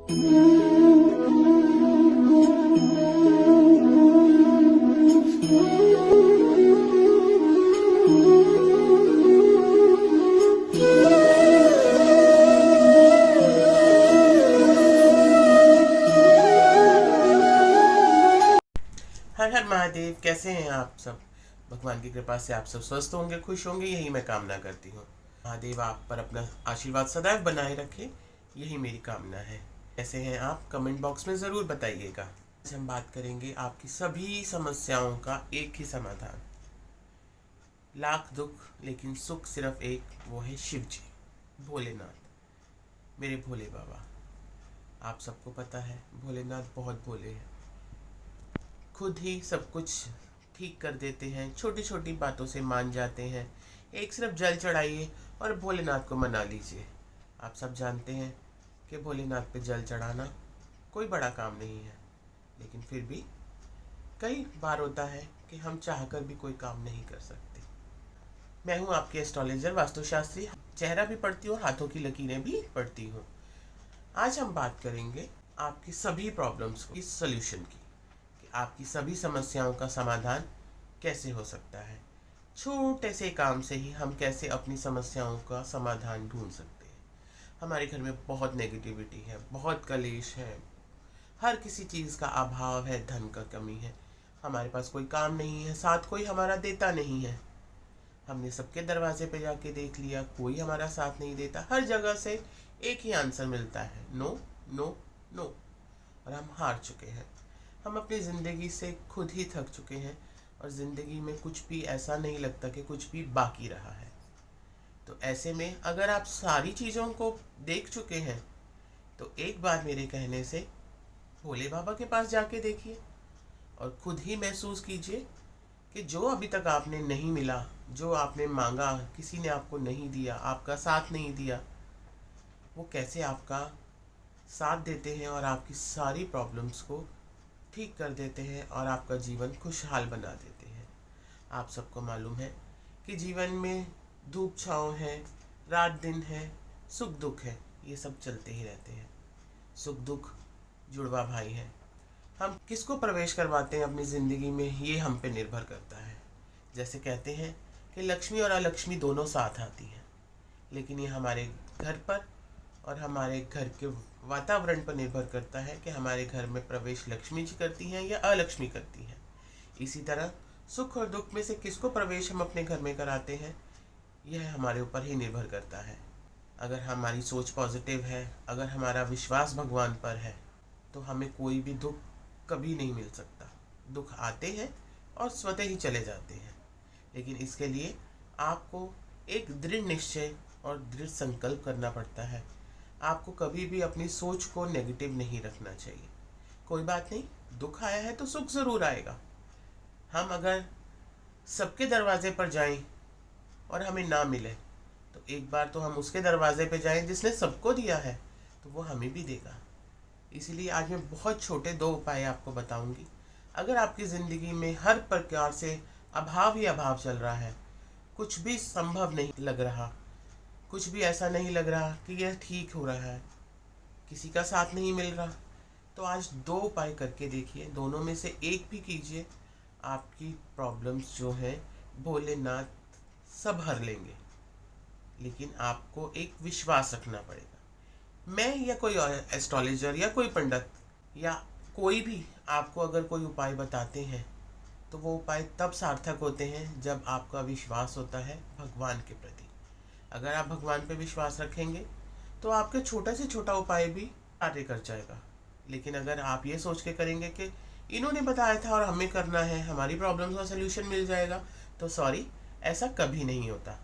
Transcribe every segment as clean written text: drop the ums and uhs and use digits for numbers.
हर हर महादेव। कैसे हैं आप सब? भगवान की कृपा से आप सब स्वस्थ होंगे, खुश होंगे, यही मैं कामना करती हूँ। महादेव आप पर अपना आशीर्वाद सदैव बनाए रखे, यही मेरी कामना है। कैसे हैं आप? कमेंट बॉक्स में ज़रूर बताइएगा। आज हम बात करेंगे आपकी सभी समस्याओं का एक ही समाधान। लाख दुख लेकिन सुख सिर्फ एक, वो है शिव जी, भोलेनाथ, मेरे भोले बाबा। आप सबको पता है भोलेनाथ बहुत भोले हैं, खुद ही सब कुछ ठीक कर देते हैं, छोटी छोटी बातों से मान जाते हैं। एक सिर्फ जल चढ़ाइए और भोलेनाथ को मना लीजिए। आप सब जानते हैं कि भोलेनाथ पे जल चढ़ाना कोई बड़ा काम नहीं है, लेकिन फिर भी कई बार होता है कि हम चाहकर भी कोई काम नहीं कर सकते। मैं हूँ आपकी एस्ट्रोलॉजर, वास्तुशास्त्री, चेहरा भी पढ़ती हूँ और हाथों की लकीरें भी पढ़ती हूँ। आज हम बात करेंगे आपकी सभी प्रॉब्लम्स की सॉल्यूशन की, कि आपकी सभी समस्याओं का समाधान कैसे हो सकता है। छोटे से काम से ही हम कैसे अपनी समस्याओं का समाधान ढूंढ सकते हैं। हमारे घर में बहुत नेगेटिविटी है, बहुत कलेश है, हर किसी चीज़ का अभाव है, धन का कमी है, हमारे पास कोई काम नहीं है, साथ कोई हमारा देता नहीं है। हमने सबके दरवाजे पे जाके देख लिया, कोई हमारा साथ नहीं देता। हर जगह से एक ही आंसर मिलता है, नो नो नो, और हम हार चुके हैं। हम अपनी ज़िंदगी से खुद ही थक चुके हैं और ज़िंदगी में कुछ भी ऐसा नहीं लगता कि कुछ भी बाकी रहा है। तो ऐसे में अगर आप सारी चीज़ों को देख चुके हैं तो एक बार मेरे कहने से भोले बाबा के पास जाके देखिए और खुद ही महसूस कीजिए कि जो अभी तक आपने नहीं मिला, जो आपने मांगा, किसी ने आपको नहीं दिया, आपका साथ नहीं दिया, वो कैसे आपका साथ देते हैं और आपकी सारी प्रॉब्लम्स को ठीक कर देते हैं और आपका जीवन खुशहाल बना देते हैं। आप सबको मालूम है कि जीवन में धूप छाँव है, रात दिन है, सुख दुख है, ये सब चलते ही रहते हैं। सुख दुख जुड़वा भाई हैं। हम किसको प्रवेश करवाते हैं अपनी ज़िंदगी में, ये हम पे निर्भर करता है। जैसे कहते हैं कि लक्ष्मी और अलक्ष्मी दोनों साथ आती हैं, लेकिन ये हमारे घर पर और हमारे घर के वातावरण पर निर्भर करता है कि हमारे घर में प्रवेश लक्ष्मी जी करती हैं या अलक्ष्मी करती हैं। इसी तरह सुख और दुख में से किसको प्रवेश हम अपने घर में कराते हैं, यह हमारे ऊपर ही निर्भर करता है। अगर हमारी सोच पॉजिटिव है, अगर हमारा विश्वास भगवान पर है, तो हमें कोई भी दुख कभी नहीं मिल सकता। दुख आते हैं और स्वतः ही चले जाते हैं, लेकिन इसके लिए आपको एक दृढ़ निश्चय और दृढ़ संकल्प करना पड़ता है। आपको कभी भी अपनी सोच को नेगेटिव नहीं रखना चाहिए। कोई बात नहीं, दुख आया है तो सुख ज़रूर आएगा। हम अगर सबके दरवाजे पर जाएं और हमें ना मिले, तो एक बार तो हम उसके दरवाजे पे जाएं जिसने सबको दिया है, तो वो हमें भी देगा। इसीलिए आज मैं बहुत छोटे 2 उपाय आपको बताऊंगी। अगर आपकी ज़िंदगी में हर प्रकार से अभाव ही अभाव चल रहा है, कुछ भी संभव नहीं लग रहा, कुछ भी ऐसा नहीं लग रहा कि यह ठीक हो रहा है, किसी का साथ नहीं मिल रहा, तो आज 2 उपाय करके देखिए। दोनों में से एक भी कीजिए, आपकी प्रॉब्लम्स जो हैं भोलेनाथ सब हर लेंगे। लेकिन आपको एक विश्वास रखना पड़ेगा। मैं या कोई एस्ट्रोलॉजर या कोई पंडित या कोई भी आपको अगर कोई उपाय बताते हैं, तो वो उपाय तब सार्थक होते हैं जब आपका विश्वास होता है भगवान के प्रति। अगर आप भगवान पे विश्वास रखेंगे तो आपके छोटा से छोटा उपाय भी कार्य कर जाएगा। लेकिन अगर आप ये सोच के करेंगे कि इन्होंने बताया था और हमें करना है, हमारी प्रॉब्लम्स का सलूशन मिल जाएगा, तो सॉरी, ऐसा कभी नहीं होता।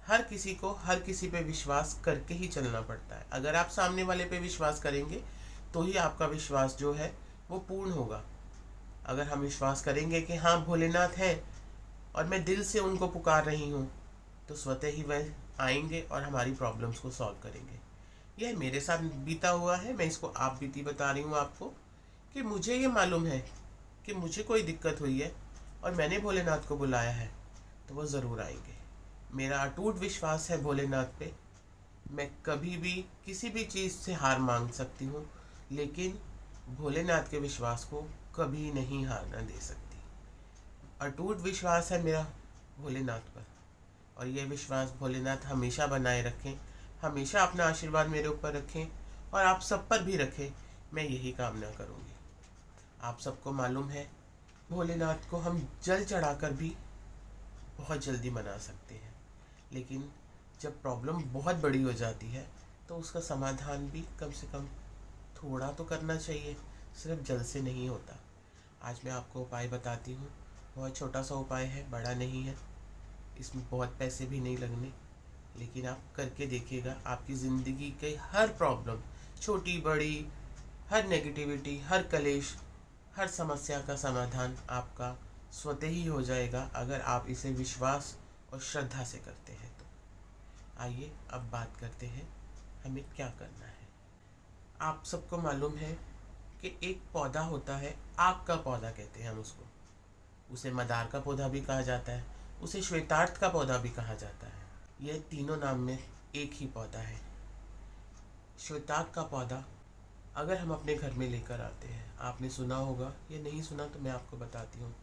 हर किसी को हर किसी पे विश्वास करके ही चलना पड़ता है। अगर आप सामने वाले पे विश्वास करेंगे तो ही आपका विश्वास जो है वो पूर्ण होगा। अगर हम विश्वास करेंगे कि हाँ भोलेनाथ हैं और मैं दिल से उनको पुकार रही हूँ, तो स्वतः ही वह आएंगे और हमारी प्रॉब्लम्स को सॉल्व करेंगे। यह मेरे साथ बीता हुआ है, मैं इसको आप बीती बता रही हूँ आपको, कि मुझे ये मालूम है कि मुझे कोई दिक्कत हुई है और मैंने भोलेनाथ को बुलाया है, तो वो ज़रूर आएंगे। मेरा अटूट विश्वास है भोलेनाथ पे। मैं कभी भी किसी भी चीज़ से हार मांग सकती हूँ लेकिन भोलेनाथ के विश्वास को कभी नहीं हारना दे सकती। अटूट विश्वास है मेरा भोलेनाथ पर, और यह विश्वास भोलेनाथ हमेशा बनाए रखें, हमेशा अपना आशीर्वाद मेरे ऊपर रखें और आप सब पर भी रखें। मैं यही कामना करूँगी। आप सबको मालूम है, भोलेनाथ को हम जल चढ़ाकर भी बहुत जल्दी मना सकते हैं, लेकिन जब प्रॉब्लम बहुत बड़ी हो जाती है तो उसका समाधान भी कम से कम थोड़ा तो करना चाहिए, सिर्फ जल से नहीं होता। आज मैं आपको उपाय बताती हूँ। बहुत छोटा सा उपाय है, बड़ा नहीं है, इसमें बहुत पैसे भी नहीं लगने, लेकिन आप करके देखिएगा। आपकी ज़िंदगी के हर प्रॉब्लम, छोटी बड़ी, हर नेगेटिविटी, हर कलेश, हर समस्या का समाधान आपका स्वतः ही हो जाएगा, अगर आप इसे विश्वास और श्रद्धा से करते हैं तो। आइए अब बात करते हैं हमें क्या करना है। आप सबको मालूम है कि एक पौधा होता है, आग का पौधा कहते हैं हम उसको। उसे मदार का पौधा भी कहा जाता है, उसे श्वेतार्थ का पौधा भी कहा जाता है। यह तीनों नाम में एक ही पौधा है। श्वेतार्थ का पौधा अगर हम अपने घर में लेकर आते हैं, आपने सुना होगा, ये नहीं सुना तो मैं आपको बताती हूँ।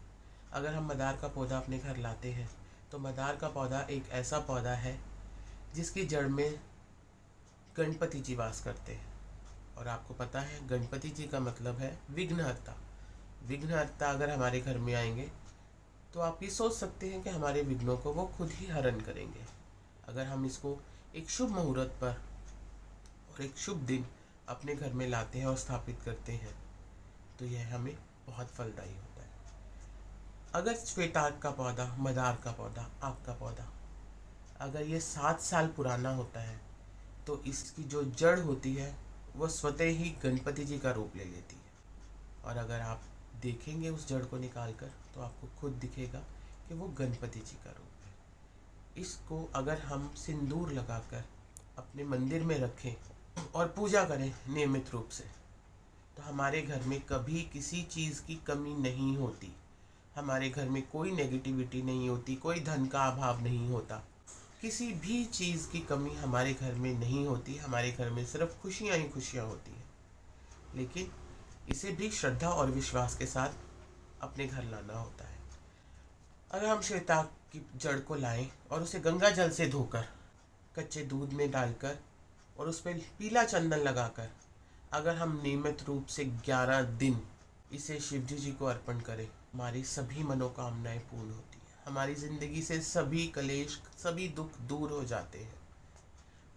अगर हम मदार का पौधा अपने घर लाते हैं तो मदार का पौधा एक ऐसा पौधा है जिसकी जड़ में गणपति जी वास करते हैं। और आपको पता है गणपति जी का मतलब है विघ्नहर्ता। विघ्नहर्ता अगर हमारे घर में आएंगे तो आप ये सोच सकते हैं कि हमारे विघ्नों को वो खुद ही हरण करेंगे। अगर हम इसको एक शुभ मुहूर्त पर और एक शुभ दिन अपने घर में लाते हैं और स्थापित करते हैं तो यह हमें बहुत फलदायी होता है। अगर श्वेतार्क का पौधा, मदार का पौधा, आग का पौधा अगर ये 7 साल पुराना होता है तो इसकी जो जड़ होती है वो स्वतः ही गणपति जी का रूप ले लेती है। और अगर आप देखेंगे उस जड़ को निकाल कर तो आपको खुद दिखेगा कि वो गणपति जी का रूप है। इसको अगर हम सिंदूर लगाकर अपने मंदिर में रखें और पूजा करें नियमित रूप से तो हमारे घर में कभी किसी चीज़ की कमी नहीं होती। हमारे घर में कोई नेगेटिविटी नहीं होती, कोई धन का अभाव नहीं होता, किसी भी चीज़ की कमी हमारे घर में नहीं होती। हमारे घर में सिर्फ खुशियाँ ही खुशियाँ होती हैं। लेकिन इसे भी श्रद्धा और विश्वास के साथ अपने घर लाना होता है। अगर हम श्वेतार्क की जड़ को लाएं और उसे गंगा जल से धोकर, कच्चे दूध में डालकर और उस पर पीला चंदन लगाकर अगर हम नियमित रूप से 11 दिन इसे शिवजी जी को अर्पण करें, हमारी सभी मनोकामनाएं पूर्ण होती हैं। हमारी ज़िंदगी से सभी कलेश, सभी दुख दूर हो जाते हैं।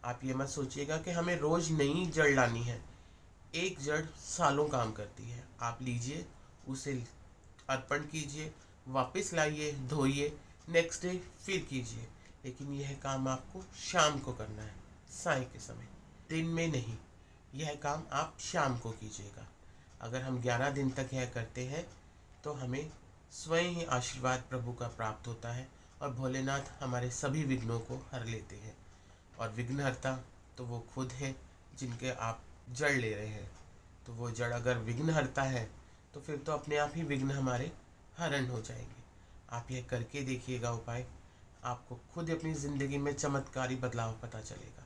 आप ये मत सोचिएगा कि हमें रोज़ नई जड़ लानी है। एक जड़ सालों काम करती है। आप लीजिए, उसे अर्पण कीजिए, वापस लाइए, धोइए, नेक्स्ट डे फिर कीजिए। लेकिन यह काम आपको शाम को करना है, साय के समय, दिन में नहीं। यह काम आप शाम को कीजिएगा। अगर हम 11 दिन तक यह करते हैं तो हमें स्वयं ही आशीर्वाद प्रभु का प्राप्त होता है और भोलेनाथ हमारे सभी विघ्नों को हर लेते हैं। और विघ्नहर्ता तो वो खुद है जिनके आप जड़ ले रहे हैं। तो वो जड़ अगर विघ्नहर्ता है तो फिर तो अपने आप ही विघ्न हमारे हरण हो जाएंगे। आप यह करके देखिएगा उपाय, आपको खुद अपनी ज़िंदगी में चमत्कारी बदलाव पता चलेगा।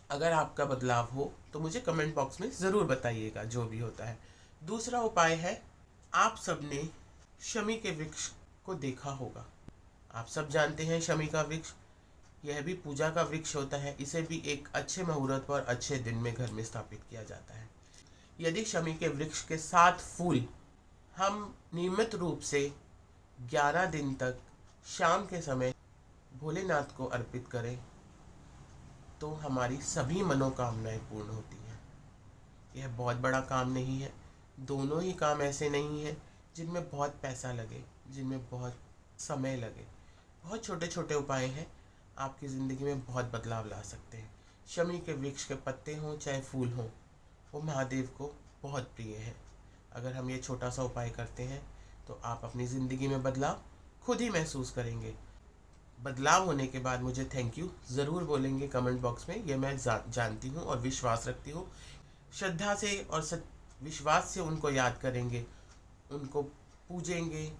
अगर आपका बदलाव हो तो मुझे कमेंट बॉक्स में ज़रूर बताइएगा जो भी होता है। दूसरा उपाय है, आप सबने शमी के वृक्ष को देखा होगा। आप सब जानते हैं शमी का वृक्ष, यह भी पूजा का वृक्ष होता है। इसे भी एक अच्छे मुहूर्त पर अच्छे दिन में घर में स्थापित किया जाता है। यदि शमी के वृक्ष के 7 फूल हम नियमित रूप से 11 दिन तक शाम के समय भोलेनाथ को अर्पित करें तो हमारी सभी मनोकामनाएं पूर्ण होती हैं। यह बहुत बड़ा काम नहीं है। दोनों ही काम ऐसे नहीं हैं जिनमें बहुत पैसा लगे, जिनमें बहुत समय लगे। बहुत छोटे छोटे उपाय हैं, आपकी ज़िंदगी में बहुत बदलाव ला सकते हैं। शमी के वृक्ष के पत्ते हों चाहे फूल हों, वो महादेव को बहुत प्रिय है। अगर हम ये छोटा सा उपाय करते हैं तो आप अपनी ज़िंदगी में बदलाव खुद ही महसूस करेंगे। बदलाव होने के बाद मुझे थैंक यू ज़रूर बोलेंगे कमेंट बॉक्स में, ये मैं जानती हूँ और विश्वास रखती हूँ। श्रद्धा से और विश्वास से उनको याद करेंगे, उनको पूजेंगे,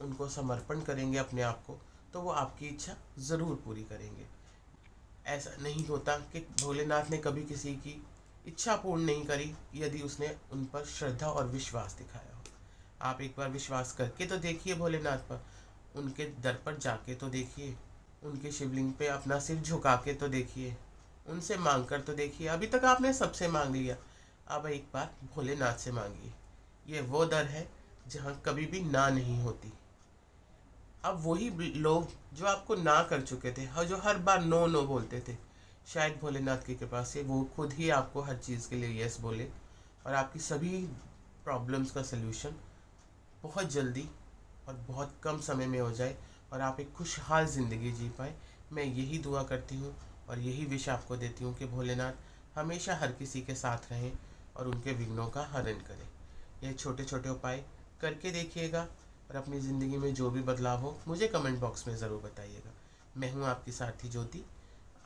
उनको समर्पण करेंगे अपने आप को, तो वो आपकी इच्छा ज़रूर पूरी करेंगे। ऐसा नहीं होता कि भोलेनाथ ने कभी किसी की इच्छा पूर्ण नहीं करी यदि उसने उन पर श्रद्धा और विश्वास दिखाया हो। आप एक बार विश्वास करके तो देखिए भोलेनाथ पर, उनके दर पर जाके तो देखिए, उनके शिवलिंग पे अपना सिर झुका के तो देखिए, उनसे मांग कर तो देखिए। अभी तक आपने सबसे मांग लिया, अब एक बार भोलेनाथ से मांगिए। ये वो दर है जहाँ कभी भी ना नहीं होती। अब वही लोग जो आपको ना कर चुके थे और जो हर बार नो नो बोलते थे, शायद भोलेनाथ की कृपा से वो खुद ही आपको हर चीज़ के लिए यस बोले और आपकी सभी प्रॉब्लम्स का सल्यूशन बहुत जल्दी और बहुत कम समय में हो जाए और आप एक खुशहाल ज़िंदगी जी पाए। मैं यही दुआ करती हूँ और यही विश आपको देती हूँ कि भोलेनाथ हमेशा हर किसी के साथ रहें और उनके विघ्नों का हरण करें। यह छोटे छोटे उपाय करके देखिएगा और अपनी ज़िंदगी में जो भी बदलाव हो मुझे कमेंट बॉक्स में ज़रूर बताइएगा। मैं हूँ आपकी सारथी ज्योति,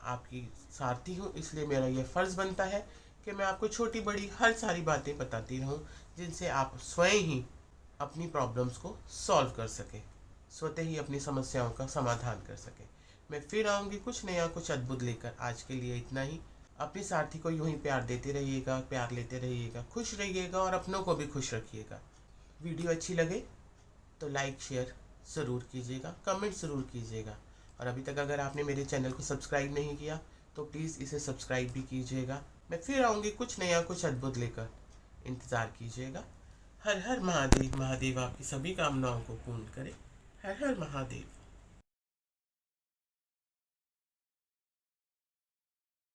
आपकी सारथी हूँ, इसलिए मेरा यह फ़र्ज़ बनता है कि मैं आपको छोटी बड़ी हर सारी बातें बताती रहूँ जिनसे आप स्वयं ही अपनी प्रॉब्लम्स को सॉल्व कर सकें, स्वतः ही अपनी समस्याओं का समाधान कर सकें। मैं फिर आऊँगी कुछ नया कुछ अद्भुत लेकर। आज के लिए इतना ही। अपनी सारथी को यूं ही प्यार देते रहिएगा, प्यार लेते रहिएगा, खुश रहिएगा और अपनों को भी खुश रखिएगा। वीडियो अच्छी लगे तो लाइक शेयर ज़रूर कीजिएगा, कमेंट ज़रूर कीजिएगा। और अभी तक अगर आपने मेरे चैनल को सब्सक्राइब नहीं किया तो प्लीज़ इसे सब्सक्राइब भी कीजिएगा। मैं फिर आऊँगी कुछ नया कुछ अद्भुत लेकर, इंतज़ार कीजिएगा। हर हर महादेव। महादेव आपकी सभी कामनाओं को पूर्ण करे। हर हर महादेव।